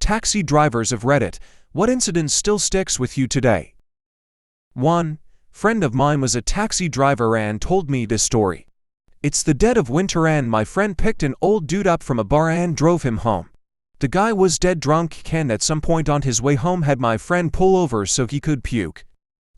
Taxi drivers of Reddit, what incident still sticks with you today? 1. Friend of mine was a taxi driver and told me this story. It's the dead of winter and my friend picked an old dude up from a bar and drove him home. The guy was dead drunk and at some point on his way home had my friend pull over so he could puke.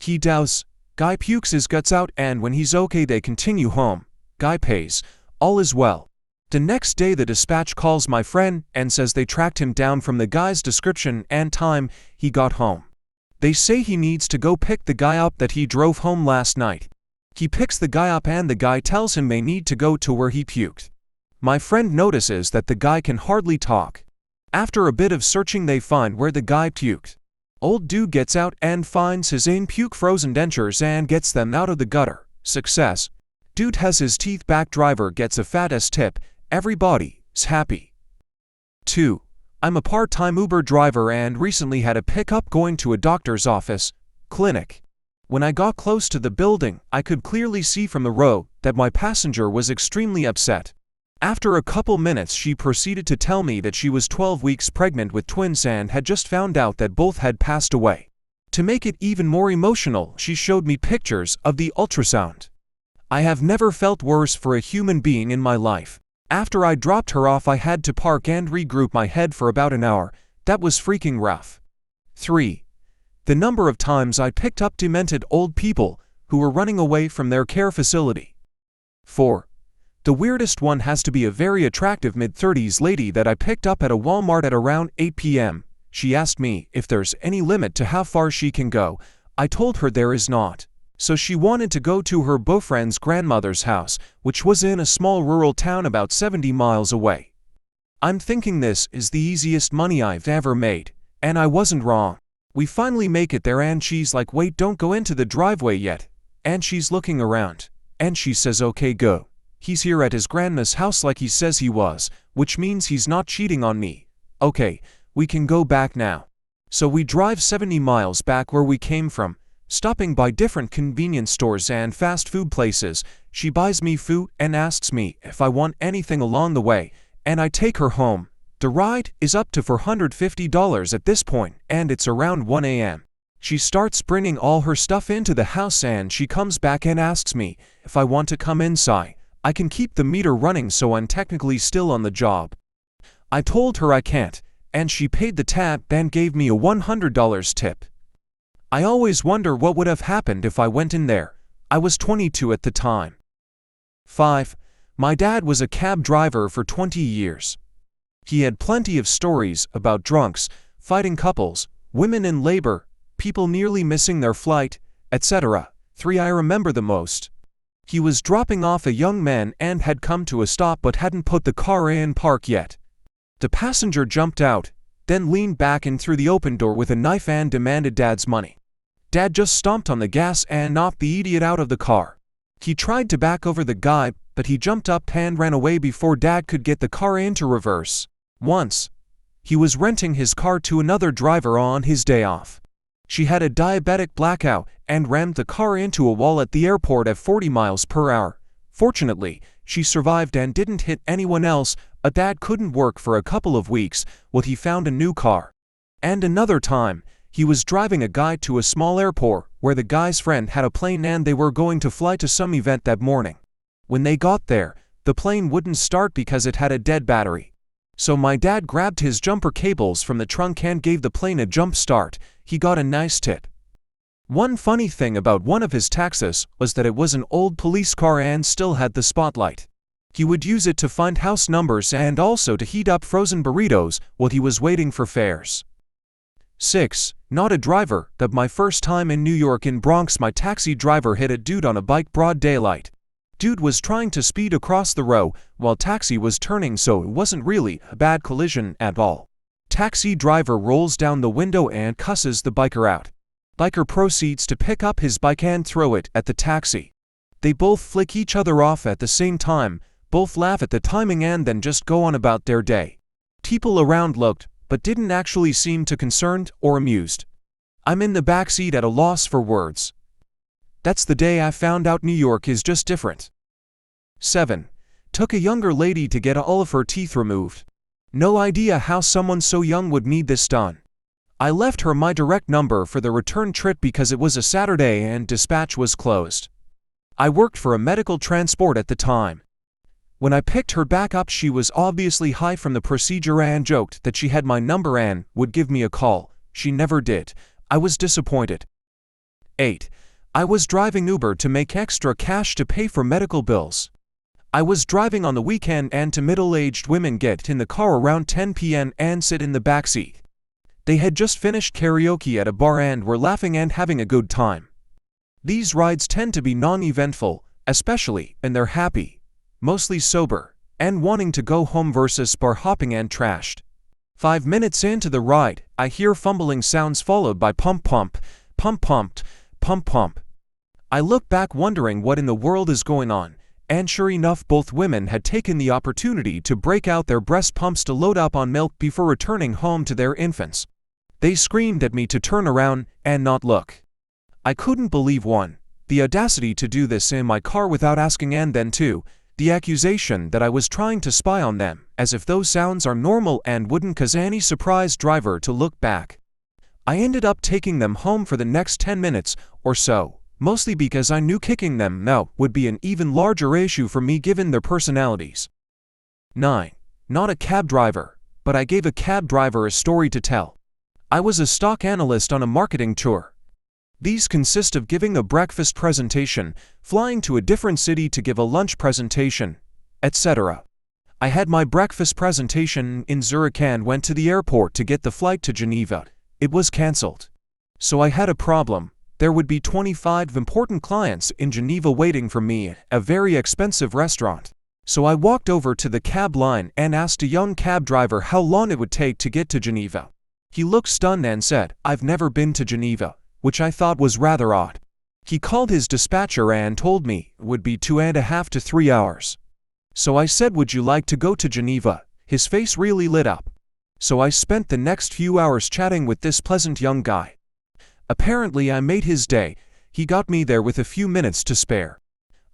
He does. Guy pukes his guts out and when he's okay they continue home. Guy pays. All is well. The next day the dispatch calls my friend and says they tracked him down from the guy's description and time he got home. They say he needs to go pick the guy up that he drove home last night. He picks the guy up and the guy tells him they need to go to where he puked. My friend notices that the guy can hardly talk. After a bit of searching they find where the guy puked. Old dude gets out and finds his own puke frozen dentures and gets them out of the gutter. Success. Dude has his teeth back, driver gets a fat-ass tip, everybody's happy. 2. I'm a part-time Uber driver and recently had a pickup going to a doctor's office, clinic. When I got close to the building, I could clearly see from the road that my passenger was extremely upset. After a couple minutes she proceeded to tell me that she was 12 weeks pregnant with twins and had just found out that both had passed away. To make it even more emotional, she showed me pictures of the ultrasound. I have never felt worse for a human being in my life. After I dropped her off I had to park and regroup my head for about an hour. That was freaking rough. 3. The number of times I picked up demented old people who were running away from their care facility. 4. The weirdest one has to be a very attractive mid-30s lady that I picked up at a Walmart at around 8 p.m. She asked me if there's any limit to how far she can go. I told her there is not. So she wanted to go to her boyfriend's grandmother's house, which was in a small rural town about 70 miles away. I'm thinking this is the easiest money I've ever made, and I wasn't wrong. We finally make it there and she's like, wait, don't go into the driveway yet. And she's looking around, and she says, okay, go. He's here at his grandma's house like he says he was, which means he's not cheating on me. Okay, we can go back now. So we drive 70 miles back where we came from, stopping by different convenience stores and fast food places. She buys me food and asks me if I want anything along the way, and I take her home. The ride is up to $450 at this point, and it's around 1 a.m. She starts bringing all her stuff into the house and she comes back and asks me if I want to come inside. I can keep the meter running so I'm technically still on the job. I told her I can't, and she paid the tab and gave me a $100 tip. I always wonder what would have happened if I went in there. I was 22 at the time. 5. My dad was a cab driver for 20 years. He had plenty of stories about drunks, fighting couples, women in labor, people nearly missing their flight, etc. 3. I remember the most. He was dropping off a young man and had come to a stop but hadn't put the car in park yet. The passenger jumped out, then leaned back in through the open door with a knife and demanded Dad's money. Dad just stomped on the gas and knocked the idiot out of the car. He tried to back over the guy, but he jumped up and ran away before Dad could get the car into reverse. Once, he was renting his car to another driver on his day off. She had a diabetic blackout and rammed the car into a wall at the airport at 40 miles per hour. Fortunately, she survived and didn't hit anyone else, but Dad couldn't work for a couple of weeks while he found a new car. And another time, he was driving a guy to a small airport where the guy's friend had a plane and they were going to fly to some event that morning. When they got there, the plane wouldn't start because it had a dead battery. So my dad grabbed his jumper cables from the trunk and gave the plane a jump start. He got a nice tip. One funny thing about one of his taxis was that it was an old police car and still had the spotlight. He would use it to find house numbers and also to heat up frozen burritos while he was waiting for fares. 6. Not a driver, but my first time in New York in Bronx, my taxi driver hit a dude on a bike broad daylight. Dude was trying to speed across the road while taxi was turning, so it wasn't really a bad collision at all. Taxi driver rolls down the window and cusses the biker out. Biker proceeds to pick up his bike and throw it at the taxi. They both flick each other off at the same time, both laugh at the timing and then just go on about their day. People around looked, but didn't actually seem too concerned or amused. I'm in the backseat at a loss for words. That's the day I found out New York is just different. 7. Took a younger lady to get all of her teeth removed. No idea how someone so young would need this done. I left her my direct number for the return trip because it was a Saturday and dispatch was closed. I worked for a medical transport at the time. When I picked her back up, she was obviously high from the procedure and joked that she had my number and would give me a call. She never did. I was disappointed. 8. I was driving Uber to make extra cash to pay for medical bills. I was driving on the weekend and two middle-aged women get in the car around 10 p.m. and sit in the backseat. They had just finished karaoke at a bar and were laughing and having a good time. These rides tend to be non-eventful, especially when they're happy, mostly sober, and wanting to go home versus bar hopping and trashed. 5 minutes into the ride, I hear fumbling sounds followed by pump pump, pump pumped, pump pump. I look back wondering what in the world is going on, and sure enough both women had taken the opportunity to break out their breast pumps to load up on milk before returning home to their infants. They screamed at me to turn around and not look. I couldn't believe 1. The audacity to do this in my car without asking, and then 2. The accusation that I was trying to spy on them, as if those sounds are normal and wouldn't cause any surprised driver to look back. I ended up taking them home for the next 10 minutes or so, mostly because I knew kicking them out would be an even larger issue for me given their personalities. 9. Not a cab driver, but I gave a cab driver a story to tell. I was a stock analyst on a marketing tour. These consist of giving a breakfast presentation, flying to a different city to give a lunch presentation, etc. I had my breakfast presentation in Zurich and went to the airport to get the flight to Geneva. It was cancelled. So I had a problem. There would be 25 important clients in Geneva waiting for me at a very expensive restaurant. So I walked over to the cab line and asked a young cab driver how long it would take to get to Geneva. He looked stunned and said, "I've never been to Geneva," which I thought was rather odd. He called his dispatcher and told me it would be 2.5 to 3 hours. So I said, "Would you like to go to Geneva?" His face really lit up. So I spent the next few hours chatting with this pleasant young guy. Apparently I made his day. He got me there with a few minutes to spare.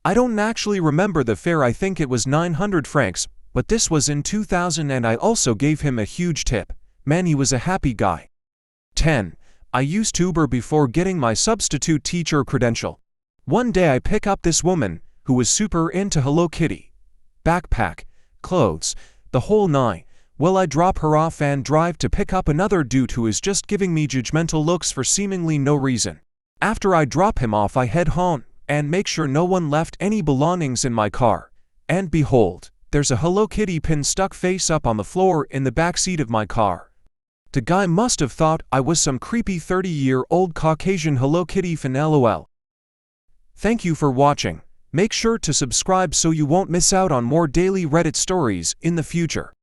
I don't actually remember the fare. I think it was 900 francs, but this was in 2000 and I also gave him a huge tip. Man, he was a happy guy. 10. I used Uber before getting my substitute teacher credential. One day I pick up this woman who was super into Hello Kitty. Backpack, clothes, the whole nine. Well, I drop her off and drive to pick up another dude who is just giving me judgmental looks for seemingly no reason. After I drop him off, I head home and make sure no one left any belongings in my car. And behold, there's a Hello Kitty pin stuck face up on the floor in the back seat of my car. The guy must have thought I was some creepy 30-year-old Caucasian Hello Kitty fan. LOL. Thank you for watching. Make sure to subscribe so you won't miss out on more daily Reddit stories in the future.